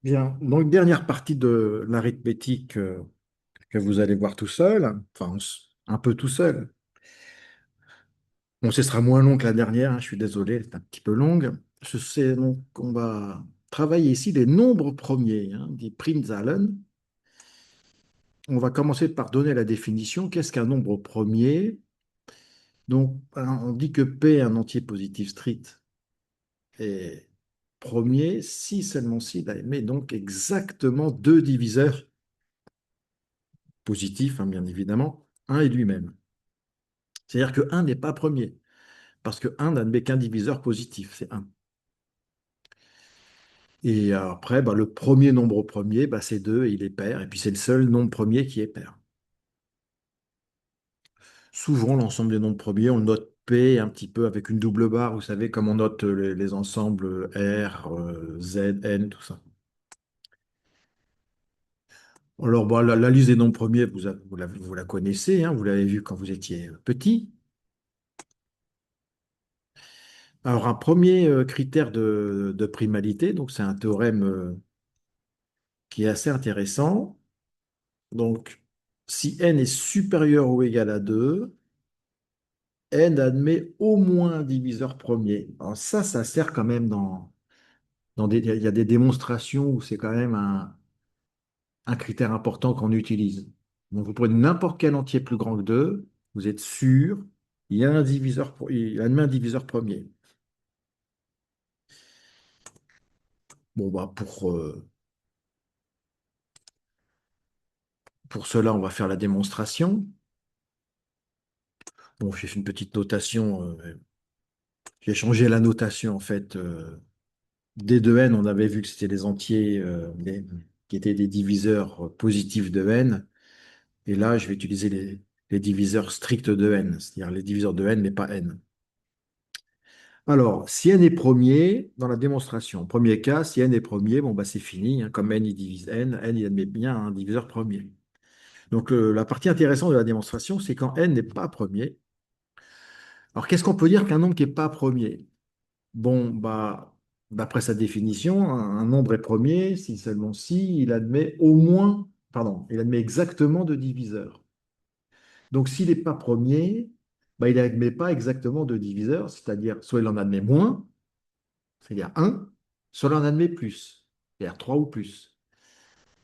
Bien, donc dernière partie de l'arithmétique que vous allez voir tout seul, enfin un peu tout seul. Bon, ce sera moins long que la dernière, hein, je suis désolé, elle est un petit peu longue. Je sais donc qu'on va travailler ici les nombres premiers, hein, des Primzahlen. On va commencer par donner la définition. Qu'est-ce qu'un nombre premier? Donc, hein, on dit que P est un entier positif strict et premier si seulement si il émet donc exactement deux diviseurs positifs, hein, bien évidemment, un et lui-même. C'est-à-dire que un n'est pas premier, parce que un n'admet qu'un diviseur positif, c'est un. Et après, bah, le premier nombre premier, bah, c'est 2 et il est pair, et puis c'est le seul nombre premier qui est pair. Souvent, l'ensemble des nombres premiers, on le note P un petit peu avec une double barre, vous savez, comme on note les ensembles R, Z, N, tout ça. Alors, bah, la liste des nombres premiers, vous la connaissez, hein, vous l'avez vu quand vous étiez petit. Alors, un premier critère de primalité, donc c'est un théorème qui est assez intéressant. Donc, si n est supérieur ou égal à 2, n admet au moins un diviseur premier. Alors ça sert quand même il y a des démonstrations où c'est quand même un critère important qu'on utilise. Donc, vous prenez n'importe quel entier plus grand que 2, vous êtes sûr, il y a un diviseur, il admet un diviseur premier. Bon, bah, pour cela, on va faire la démonstration. Bon, j'ai fait une petite notation, j'ai changé la notation en fait. D2n, on avait vu que c'était des entiers qui étaient des diviseurs positifs de n. Et là, je vais utiliser les diviseurs stricts de n, c'est-à-dire les diviseurs de n, mais pas n. Alors, si n est premier, dans la démonstration, premier cas, si n est premier, bon, bah, c'est fini, hein, comme n il divise n il admet bien un diviseur premier. Donc, la partie intéressante de la démonstration, c'est quand n n'est pas premier. Alors, qu'est-ce qu'on peut dire qu'un nombre qui n'est pas premier? Bon, bah, d'après sa définition, un nombre est premier si seulement si il admet au moins, pardon, il admet exactement deux diviseurs. Donc, s'il n'est pas premier, bah, il n'admet pas exactement deux diviseurs, c'est-à-dire soit il en admet moins, c'est-à-dire un, soit il en admet plus, c'est-à-dire 3 ou plus.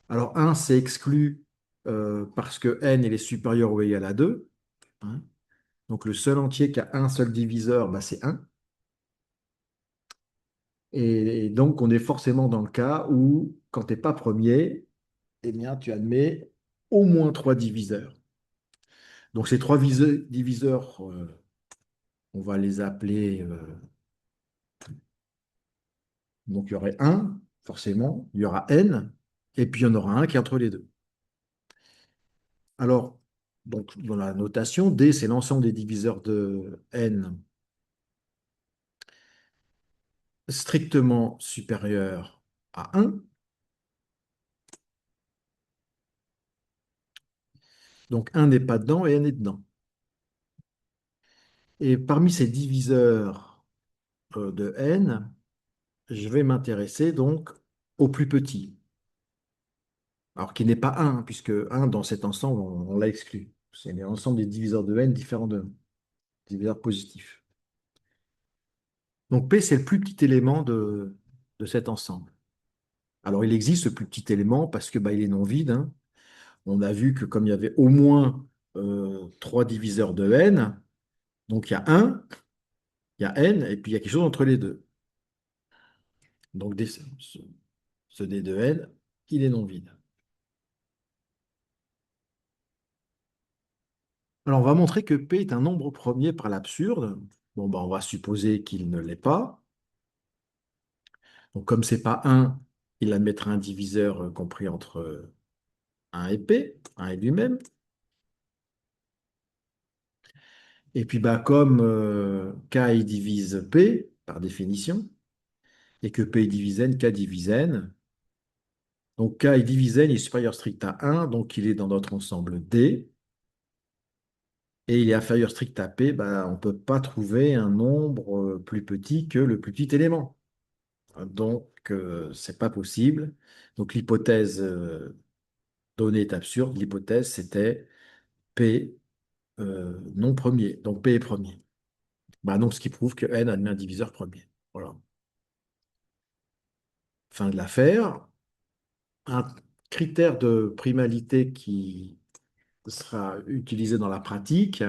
Alors, un, c'est exclu parce que n il est supérieur ou égal à 2, hein. Donc, le seul entier qui a un seul diviseur, bah, c'est un. Et donc, on est forcément dans le cas où, quand tu n'es pas premier, eh bien, tu admets au moins trois diviseurs. Donc, ces trois diviseurs, on va les appeler. Donc, il y aurait un, forcément, il y aura n, et puis il y en aura un qui est entre les deux. Alors, donc, dans la notation, D, c'est l'ensemble des diviseurs de n strictement supérieur à 1. Donc, un n'est pas dedans et n est dedans. Et parmi ces diviseurs de n, je vais m'intéresser donc au plus petit. Alors, qui n'est pas un, puisque un dans cet ensemble, on l'a exclu. C'est l'ensemble des diviseurs de n différents de diviseurs positifs. Donc, P, c'est le plus petit élément de cet ensemble. Alors, il existe ce plus petit élément parce que bah, il est non vide, hein. On a vu que comme il y avait au moins trois diviseurs de n, donc il y a un, il y a n, et puis il y a quelque chose entre les deux. Donc, ce D de n, il est non vide. Alors, on va montrer que P est un nombre premier par l'absurde. Bon, bah, on va supposer qu'il ne l'est pas. Donc, comme c'est pas un, il admettra un diviseur compris entre 1 et P, 1 et lui-même. Et puis, bah, comme K il divise P, par définition, et que P divise N, K divise N, donc K il divise N, il est supérieur strict à 1, donc il est dans notre ensemble D, et il est inférieur strict à P, bah, on ne peut pas trouver un nombre plus petit que le plus petit élément. Donc, c'est pas possible. Donc, l'hypothèse donnée est absurde. L'hypothèse, c'était P non premier. Donc, P est premier. Bah, donc, ce qui prouve que N admet un diviseur premier. Voilà. Fin de l'affaire. Un critère de primalité qui sera utilisé dans la pratique,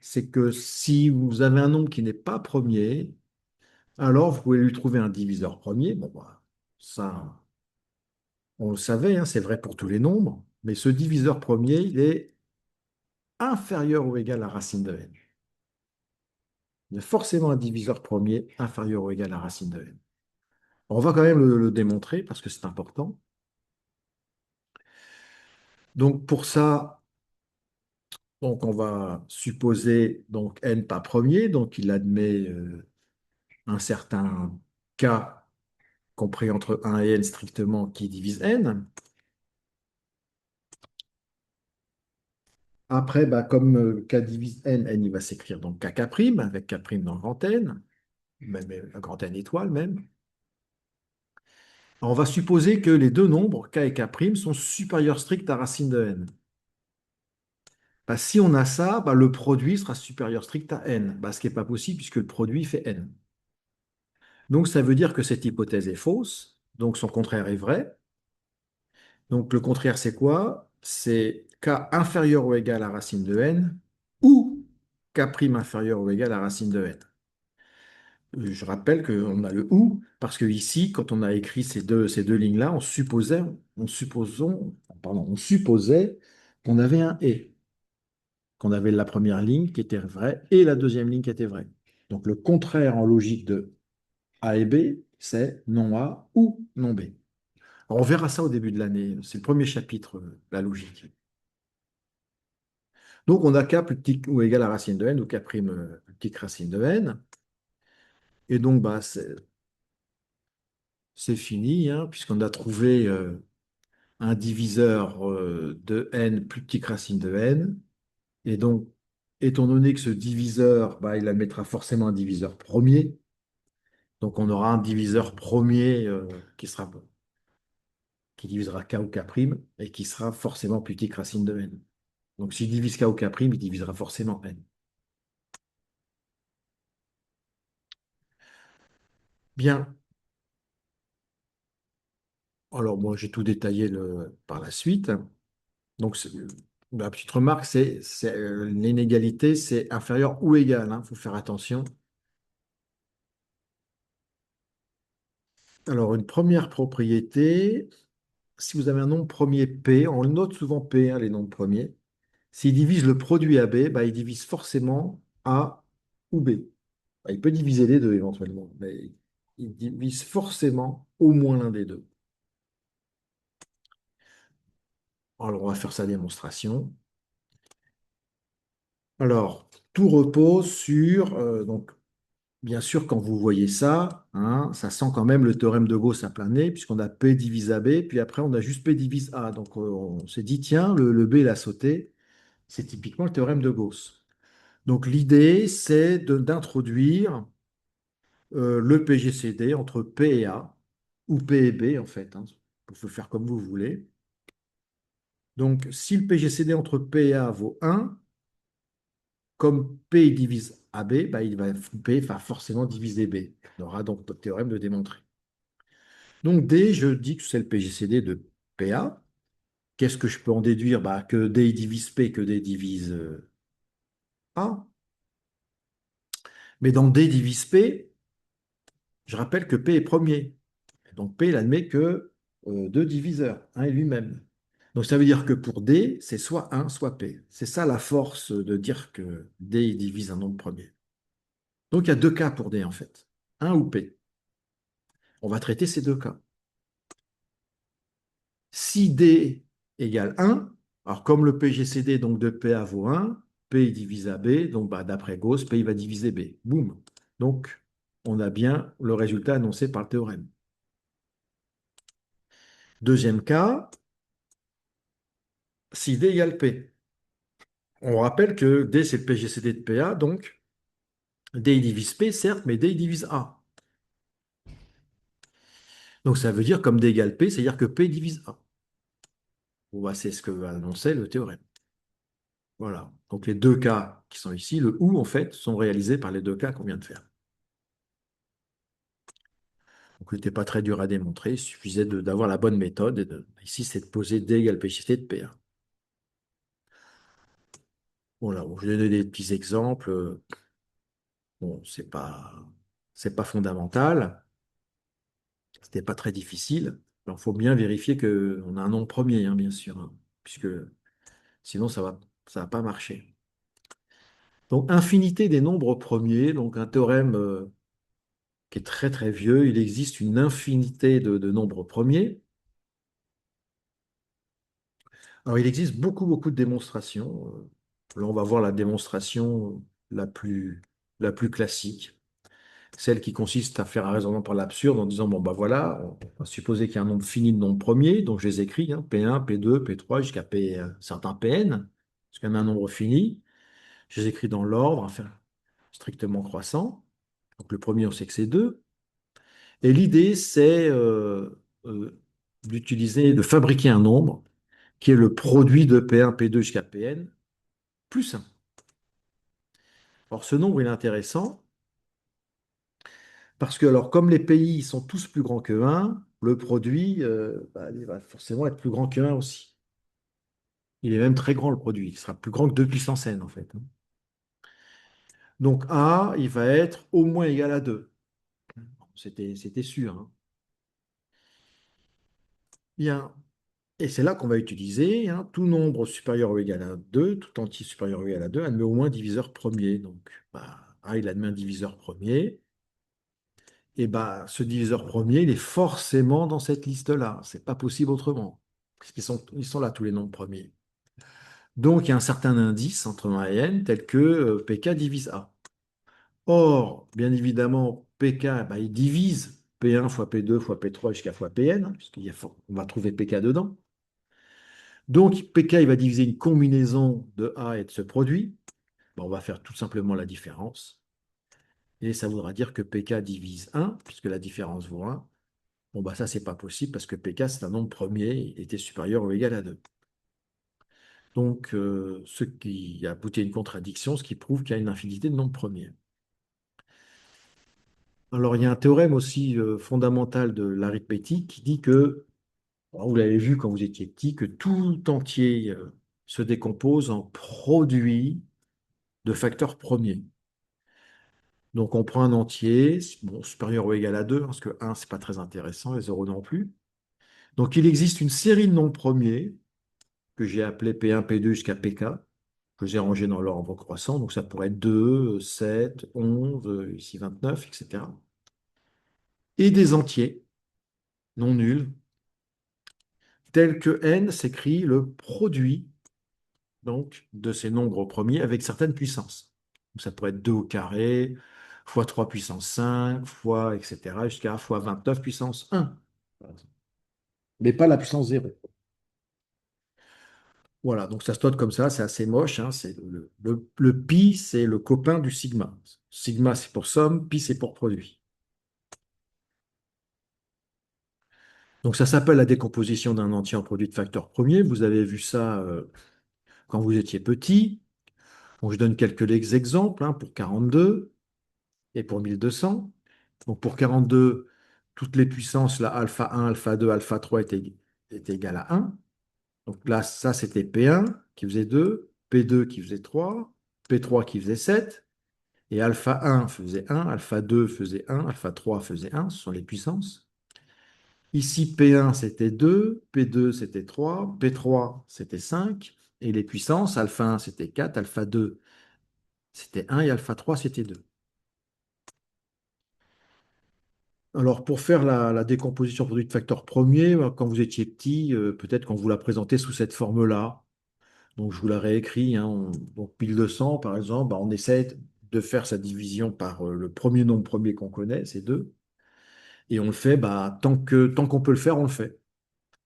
c'est que si vous avez un nombre qui n'est pas premier, alors vous pouvez lui trouver un diviseur premier. Bon, bah, ça, on le savait, hein, c'est vrai pour tous les nombres, mais ce diviseur premier, il est inférieur ou égal à racine de n. Il y a forcément un diviseur premier inférieur ou égal à racine de n. On va quand même le démontrer parce que c'est important. Donc pour ça, donc on va supposer donc n pas premier, donc il admet un certain k compris entre 1 et n strictement qui divise n. Après, bah, comme k divise n, n il va s'écrire donc kk' avec k' dans grand N, même grand N étoile même. On va supposer que les deux nombres, k et k', sont supérieurs stricts à racine de n. Bah, si on a ça, bah, le produit sera supérieur strict à n, bah, ce qui n'est pas possible puisque le produit fait n. Donc ça veut dire que cette hypothèse est fausse, donc son contraire est vrai. Donc le contraire, c'est quoi? C'est k inférieur ou égal à racine de n ou k' inférieur ou égal à racine de n. Je rappelle qu'on a le ou, parce que ici, quand on a écrit ces deux lignes-là, on supposait qu'on avait un et, qu'on avait la première ligne qui était vraie et la deuxième ligne qui était vraie. Donc le contraire en logique de A et B, c'est non A ou non B. Alors, on verra ça au début de l'année. C'est le premier chapitre, la logique. Donc on a k plus petit ou égal à racine de n ou k' plus petite racine de n. Et donc bah, c'est fini, hein, puisqu'on a trouvé un diviseur de n plus petit que racine de n. Et donc, étant donné que ce diviseur, bah, il admettra forcément un diviseur premier. Donc, on aura un diviseur premier qui divisera k ou k' et qui sera forcément plus petit que racine de n. Donc, s'il divise k ou k', il divisera forcément n. Bien. Alors, moi, j'ai tout détaillé par la suite. Donc, la petite remarque, l'inégalité, c'est inférieur ou égal. Il faut faire attention. Alors, une première propriété, si vous avez un nombre premier P, on le note souvent P, hein, les nombres premiers. S'il divise le produit AB, bah, il divise forcément A ou B. Bah, il peut diviser les deux éventuellement, mais il divise forcément au moins l'un des deux. Alors, on va faire sa démonstration. Alors, tout repose sur, donc, bien sûr, quand vous voyez ça, hein, ça sent quand même le théorème de Gauss à plein nez, puisqu'on a P divise AB, puis après on a juste P divise A. Donc on s'est dit, tiens, le B l'a sauté, c'est typiquement le théorème de Gauss. Donc l'idée, c'est d'introduire le PGCD entre P et A, ou P et B en fait, hein. Vous pouvez faire comme vous voulez. Donc si le PGCD entre P et A vaut 1, comme P divise AB, bah, P va forcément diviser B. On aura donc notre théorème de démontrer. Donc D, je dis que c'est le PGCD de PA. Qu'est-ce que je peux en déduire? Bah, que D divise P, que D divise A. Mais dans D divise P, je rappelle que P est premier. Donc P, il admet que deux diviseurs, 1 et lui-même. Donc ça veut dire que pour D, c'est soit 1, soit P. C'est ça la force de dire que D il divise un nombre premier. Donc il y a deux cas pour D en fait. 1 ou P. On va traiter ces deux cas. Si D égale 1, alors comme le PGCD donc de PA vaut 1, P divise AB, donc bah, d'après Gauss, P va diviser B. Boum. Donc, on a bien le résultat annoncé par le théorème. Deuxième cas, si D égale P. On rappelle que D, c'est le PGCD de PA, donc D divise P, certes, mais D divise A. Donc ça veut dire comme D égale P, c'est-à-dire que P divise A. Bon, bah, c'est ce que annonçait le théorème. Voilà. Donc les deux cas qui sont ici, le ou en fait, sont réalisés par les deux cas qu'on vient de faire. Donc, il n'était pas très dur à démontrer, il suffisait d'avoir la bonne méthode. Ici, c'est de poser D égale PCT de P1. Voilà, bon, je vais donner des petits exemples. Bon, c'est pas fondamental, c'était pas très difficile. Il faut bien vérifier qu'on a un nombre premier, hein, bien sûr, hein, puisque sinon, ça va pas marcher. Donc, infinité des nombres premiers, donc un théorème qui est très très vieux. Il existe une infinité de nombres premiers. Alors, il existe beaucoup, beaucoup de démonstrations. Là, on va voir la démonstration la plus, la plus classique, celle qui consiste à faire un raisonnement par l'absurde en disant, bon, bah voilà, on va supposer qu'il y a un nombre fini de nombres premiers, donc je les écris, hein, P1, P2, P3, jusqu'à P, certains Pn, jusqu'à un nombre fini. Je les écris dans l'ordre, enfin, strictement croissant. Donc le premier, on sait que c'est 2. Et l'idée, c'est d'utiliser, de fabriquer un nombre qui est le produit de P1, P2 jusqu'à Pn, plus 1. Alors ce nombre, il est intéressant parce que, alors, comme les pays sont tous plus grands que 1, le produit, bah, il va forcément être plus grand que 1 aussi. Il est même très grand, le produit. Il sera plus grand que 2 puissance n, en fait, hein. Donc A, il va être au moins égal à 2. C'était sûr, hein. Bien. Et c'est là qu'on va utiliser, hein, tout nombre supérieur ou égal à 2, tout entier supérieur ou égal à 2, admet au moins diviseur premier. Donc, bah, A, il admet un diviseur premier. Et bah, ce diviseur premier, il est forcément dans cette liste-là. C'est pas possible autrement. Parce ils sont là, tous les nombres premiers. Donc, il y a un certain indice entre 1 et n, tel que PK divise A. Or, bien évidemment, PK, bah, il divise P1 fois P2 fois P3 jusqu'à fois Pn, hein, puisqu'on va trouver PK dedans. Donc, PK, il va diviser une combinaison de A et de ce produit. Bon, on va faire tout simplement la différence. Et ça voudra dire que PK divise 1, puisque la différence vaut 1. Bon, bah ça, c'est pas possible parce que PK, c'est un nombre premier, il était supérieur ou égal à 2. Donc, ce qui aboutit à une contradiction, ce qui prouve qu'il y a une infinité de nombres premiers. Alors, il y a un théorème aussi fondamental de l'arithmétique qui dit que, alors, vous l'avez vu quand vous étiez petit, que tout entier se décompose en produit de facteurs premiers. Donc, on prend un entier, bon, supérieur ou égal à 2, parce que 1, c'est pas très intéressant, et 0 non plus. Donc, il existe une série de nombres premiers que j'ai appelé P1, P2 jusqu'à PK, que j'ai rangé dans l'ordre croissant. Donc ça pourrait être 2, 7, 11, ici 29, etc. Et des entiers non nuls, tels que n s'écrit le produit donc, de ces nombres premiers avec certaines puissances. Donc ça pourrait être 2 au carré, fois 3 puissance 5, fois, etc., jusqu'à fois 29 puissance 1, par exemple. Mais pas la puissance 0. Voilà, donc ça se note comme ça, c'est assez moche, hein. C'est le pi, c'est le copain du sigma. Sigma, c'est pour somme, pi, c'est pour produit. Donc ça s'appelle la décomposition d'un entier en produit de facteurs premiers. Vous avez vu ça quand vous étiez petit. Donc je donne quelques exemples, hein, pour 42 et pour 1200. Donc pour 42, toutes les puissances, là, alpha 1, alpha 2, alpha 3 étaient égales à 1. Donc là, ça, c'était P1 qui faisait 2, P2 qui faisait 3, P3 qui faisait 7. Et alpha 1 faisait 1, alpha 2 faisait 1, alpha 3 faisait 1, ce sont les puissances. Ici, P1 c'était 2, P2 c'était 3, P3 c'était 5, et les puissances, alpha 1 c'était 4, alpha 2 c'était 1 et alpha 3 c'était 2. Alors, pour faire la décomposition produit de facteurs premiers, quand vous étiez petit, peut-être qu'on vous l'a présenté sous cette forme-là. Donc, je vous la réécris, hein. Donc, 1200, par exemple, bah, on essaie de faire sa division par le premier nombre premier qu'on connaît, c'est 2. Et on le fait, bah, tant qu'on peut le faire, on le fait.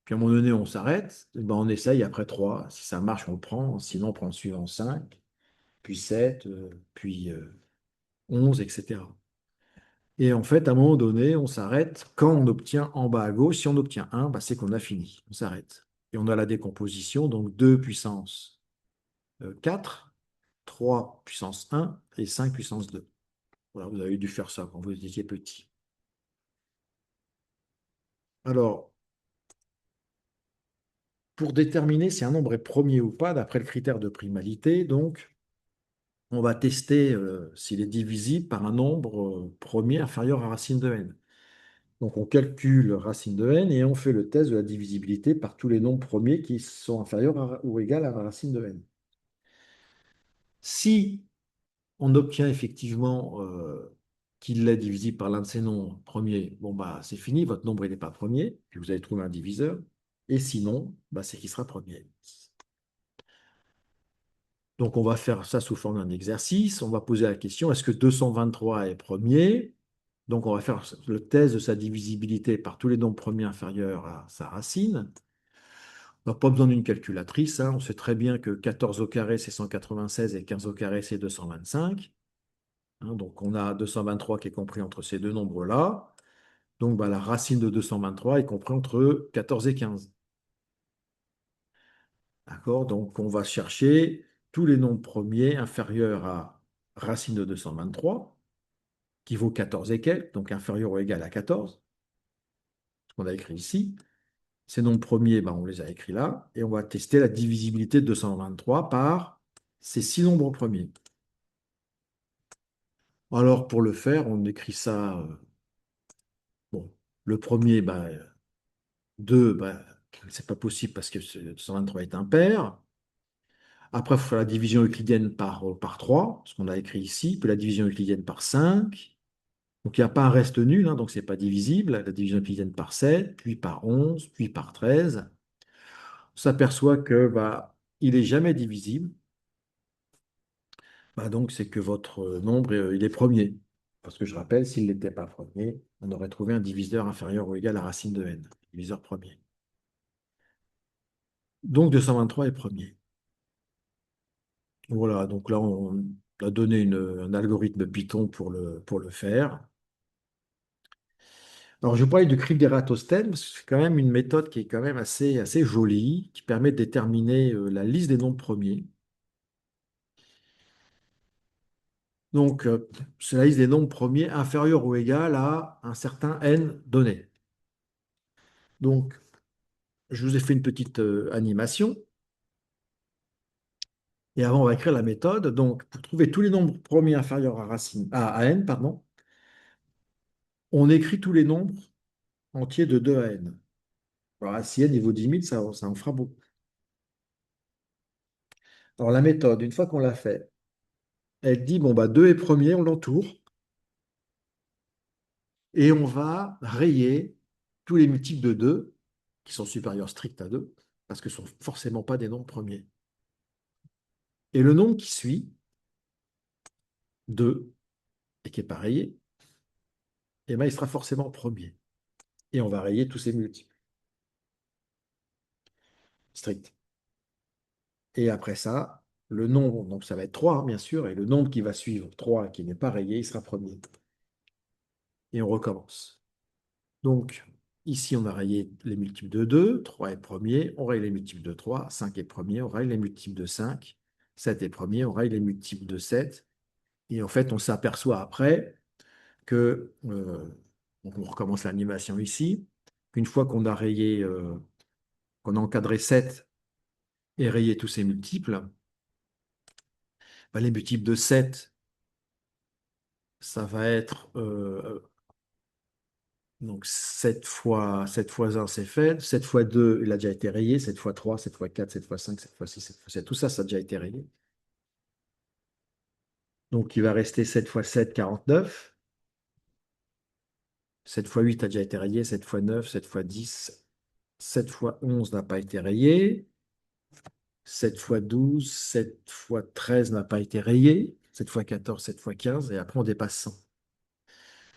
Puis à un moment donné, on s'arrête, et ben on essaye après 3. Si ça marche, on le prend. Sinon, on prend le suivant 5, puis 7, puis 11, etc. Et en fait, à un moment donné, on s'arrête quand on obtient en bas à gauche. Si on obtient 1, bah, c'est qu'on a fini. On s'arrête. Et on a la décomposition, donc 2 puissance 4, 3 puissance 1 et 5 puissance 2. Voilà, vous avez dû faire ça quand vous étiez petit. Alors, pour déterminer si un nombre est premier ou pas, d'après le critère de primalité, donc, on va tester s'il est divisible par un nombre premier inférieur à racine de n. Donc, on calcule racine de n et on fait le test de la divisibilité par tous les nombres premiers qui sont inférieurs ou égaux à la racine de n. Si on obtient effectivement qu'il est divisible par l'un de ces nombres premiers, bon, bah, c'est fini, votre nombre n'est pas premier, puis vous avez trouvé un diviseur. Et sinon, bah, c'est qu'il sera premier. Donc, on va faire ça sous forme d'un exercice. On va poser la question, est-ce que 223 est premier? Donc, on va faire le test de sa divisibilité par tous les nombres premiers inférieurs à sa racine. On n'a pas besoin d'une calculatrice, hein. On sait très bien que 14 au carré, c'est 196 et 15 au carré, c'est 225. Hein. Donc, on a 223 qui est compris entre ces deux nombres-là. Donc, bah, la racine de 223 est comprise entre 14 et 15. D'accord? Donc, on va chercher tous les nombres premiers inférieurs à racine de 223, qui vaut 14 et quelques, donc inférieur ou égal à 14, ce qu'on a écrit ici. Ces nombres premiers, ben, on les a écrits là, et on va tester la divisibilité de 223 par ces six nombres premiers. Alors, pour le faire, on écrit ça. Bon, le premier, ben, 2, ben, c'est pas possible parce que 223 est impair. Après, il faut faire la division euclidienne par 3, ce qu'on a écrit ici, puis la division euclidienne par 5. Donc, il n'y a pas un reste nul, hein, donc ce n'est pas divisible. La division euclidienne par 7, puis par 11, puis par 13. On s'aperçoit que bah, il n'est jamais divisible. Bah, donc, c'est que votre nombre, il est premier. Parce que je rappelle, s'il n'était pas premier, on aurait trouvé un diviseur inférieur ou égal à racine de n, diviseur premier. Donc, 223 est premier. Voilà, donc là, on a donné un algorithme Python pour le faire. Alors, je vais parler du crypte d'Ératosthène, parce que c'est quand même une méthode qui est quand même assez jolie, qui permet de déterminer la liste des nombres premiers. Donc, c'est la liste des nombres premiers inférieurs ou égal à un certain n donné. Donc, je vous ai fait une petite animation. Et avant, on va écrire la méthode. Donc, pour trouver tous les nombres premiers inférieurs à n, pardon, on écrit tous les nombres entiers de 2 à n. Alors, si n il vaut 10 000, ça en fera beaucoup. Alors, la méthode, une fois qu'on l'a fait, elle dit, bon, bah, 2 est premier, on l'entoure, et on va rayer tous les multiples de 2 qui sont supérieurs stricts à 2, parce que ce ne sont forcément pas des nombres premiers. Et le nombre qui suit, 2, et qui est pas rayé, eh ben, il sera forcément premier. Et on va rayer tous ces multiples stricts. Et après ça, le nombre, donc ça va être 3, hein, bien sûr, et le nombre qui va suivre 3 qui n'est pas rayé, il sera premier. Et on recommence. Donc, ici, on a rayé les multiples de 2, 3 est premier, on raye les multiples de 3, 5 est premier, on raye les multiples de 5, 7 est premier, on raye les multiples de 7. Et en fait, on s'aperçoit après que, donc on recommence l'animation ici, qu'une fois qu'on a rayé, qu'on a encadré 7 et rayé tous ces multiples, bah, les multiples de 7, ça va être donc 7 fois 1, c'est fait. 7 fois 2, il a déjà été rayé. 7 fois 3, 7 fois 4, 7 fois 5, 7 fois 6, 7 fois 7. Tout ça, ça a déjà été rayé. Donc, il va rester 7 fois 7, 49. 7 fois 8 a déjà été rayé. 7 fois 9, 7 fois 10. 7 fois 11 n'a pas été rayé. 7 fois 12, 7 fois 13 n'a pas été rayé. 7 fois 14, 7 fois 15. Et après, on dépasse 100.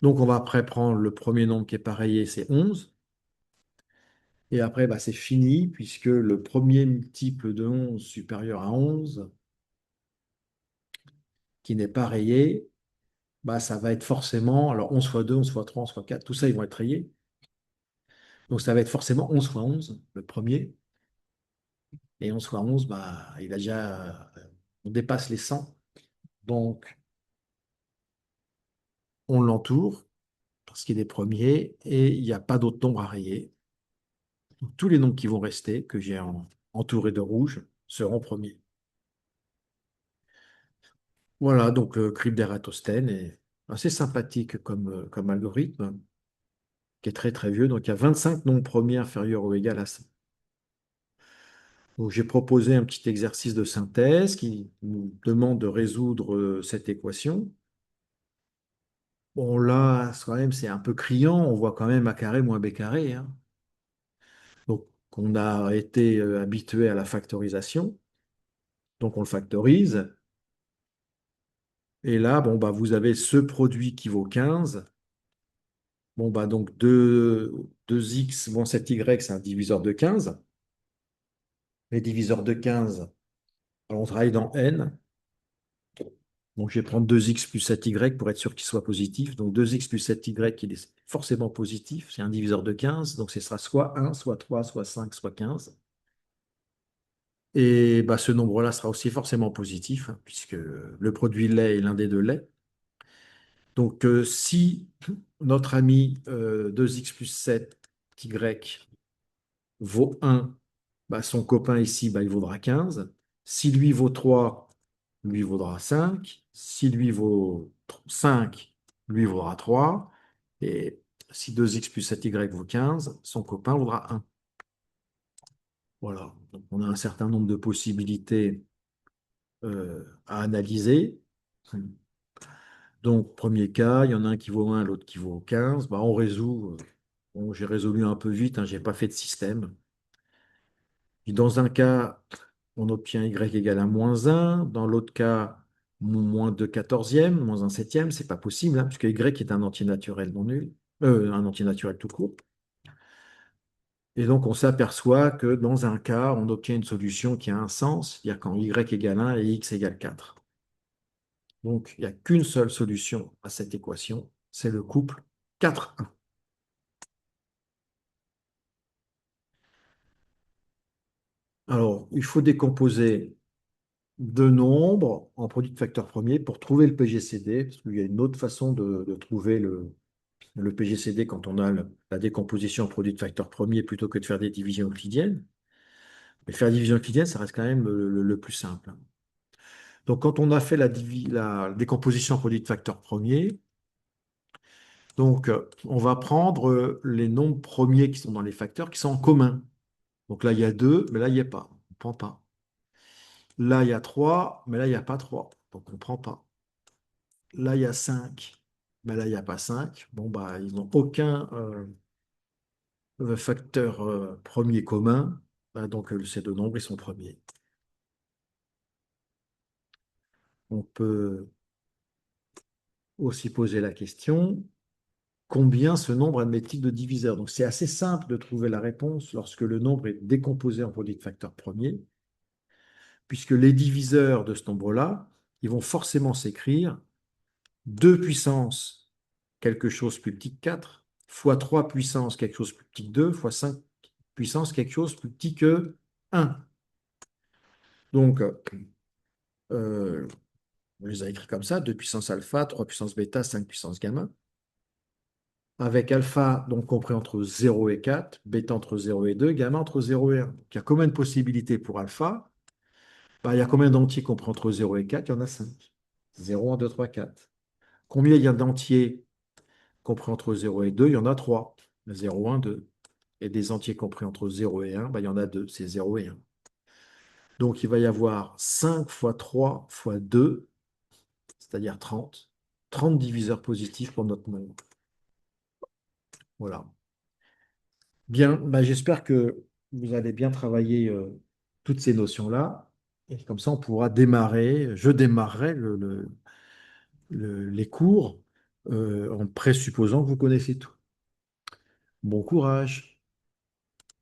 Donc, on va après prendre le premier nombre qui est pas rayé, c'est 11. Et après, bah, c'est fini, puisque le premier multiple de 11 supérieur à 11, qui n'est pas rayé, bah, ça va être forcément, alors 11 fois 2, 11 fois 3, 11 fois 4, tout ça, ils vont être rayés. Donc ça va être forcément 11 fois 11, le premier. Et 11 fois 11, bah, il a déjà, on dépasse les 100. Donc on l'entoure parce qu'il est premier et il n'y a pas d'autres nombres à rayer. Donc, tous les nombres qui vont rester, que j'ai entourés de rouge, seront premiers. Voilà, donc le crypte d'Ératosthène est assez sympathique comme algorithme, qui est très très vieux. Donc il y a 25 nombres premiers inférieurs ou égaux à 100. Donc j'ai proposé un petit exercice de synthèse qui nous demande de résoudre cette équation. Bon là, quand même, c'est un peu criant. On voit quand même a carré moins b carré, hein. Donc on a été habitué à la factorisation. Donc on le factorise. Et là, bon, bah, vous avez ce produit qui vaut 15. Bon, bah, donc 2x moins 7y, c'est un diviseur de 15. Les diviseurs de 15, alors on travaille dans n. Donc je vais prendre 2x plus 7y pour être sûr qu'il soit positif. Donc 2x plus 7y, il est forcément positif. C'est un diviseur de 15. Donc ce sera soit 1, soit 3, soit 5, soit 15. Et bah, ce nombre-là sera aussi forcément positif, hein, puisque le produit lait est l'un des deux laits. Donc, si notre ami 2x plus 7y vaut 1, bah, son copain ici, bah, il vaudra 15. Si lui vaut 3, lui vaudra 5. Si lui vaut 5, lui vaudra 3. Et si 2x plus 7y vaut 15, son copain vaudra 1. Voilà. Donc, on a un certain nombre de possibilités à analyser. Donc, premier cas, il y en a un qui vaut 1, l'autre qui vaut 15. Bah, on résout. Bon, j'ai résolu un peu vite, hein, je n'ai pas fait de système. Et dans un cas, on obtient y égale à moins 1. Dans l'autre cas, moins 2 quatorzièmes, moins un septième. C'est pas possible, hein, puisque y est un entier naturel non nul. Un entier naturel tout court. Et donc, on s'aperçoit que dans un cas, on obtient une solution qui a un sens, c'est-à-dire quand y égale 1 et x égale 4. Donc, il n'y a qu'une seule solution à cette équation, c'est le couple 4-1. Alors, il faut décomposer deux nombres en produit de facteur premier pour trouver le PGCD, parce qu'il y a une autre façon de trouver le PGCD quand on a la décomposition en produit de facteur premier plutôt que de faire des divisions euclidiennes. Mais faire des divisions euclidiennes, ça reste quand même le plus simple. Donc, quand on a fait la décomposition en produit de facteur premier, donc, on va prendre les nombres premiers qui sont dans les facteurs qui sont en commun. Donc là, il y a 2, mais là, il n'y a pas. On ne prend pas. Là, il y a 3, mais là, il n'y a pas 3. Donc, on ne prend pas. Là, il y a 5, mais là, il n'y a pas 5. Bon, bah, ils n'ont aucun facteur premier commun. Bah, donc, ces deux nombres, ils sont premiers. On peut aussi poser la question, combien ce nombre admet-il de diviseurs? Donc, c'est assez simple de trouver la réponse lorsque le nombre est décomposé en produit de facteurs premiers, puisque les diviseurs de ce nombre-là, ils vont forcément s'écrire 2 puissance quelque chose plus petit que 4, fois 3 puissance quelque chose plus petit que 2, fois 5 puissance quelque chose plus petit que 1. Donc, on les a écrits comme ça, 2 puissance alpha, 3 puissance bêta, 5 puissance gamma. Avec alpha, donc compris entre 0 et 4, bêta entre 0 et 2, gamma entre 0 et 1. Donc, il y a combien de possibilités pour alpha? Bah, il y a combien d'entiers compris entre 0 et 4? Il y en a 5. 0, 1, 2, 3, 4. Combien il y a d'entiers compris entre 0 et 2? Il y en a 3. 0, 1, 2. Et des entiers compris entre 0 et 1, bah, il y en a 2, c'est 0 et 1. Donc il va y avoir 5 fois 3 fois 2, c'est-à-dire 30. 30 diviseurs positifs pour notre nombre. Voilà. Bien, bah, j'espère que vous allez bien travailler toutes ces notions-là. Et comme ça, on pourra démarrer, je démarrerai les cours en présupposant que vous connaissez tout. Bon courage!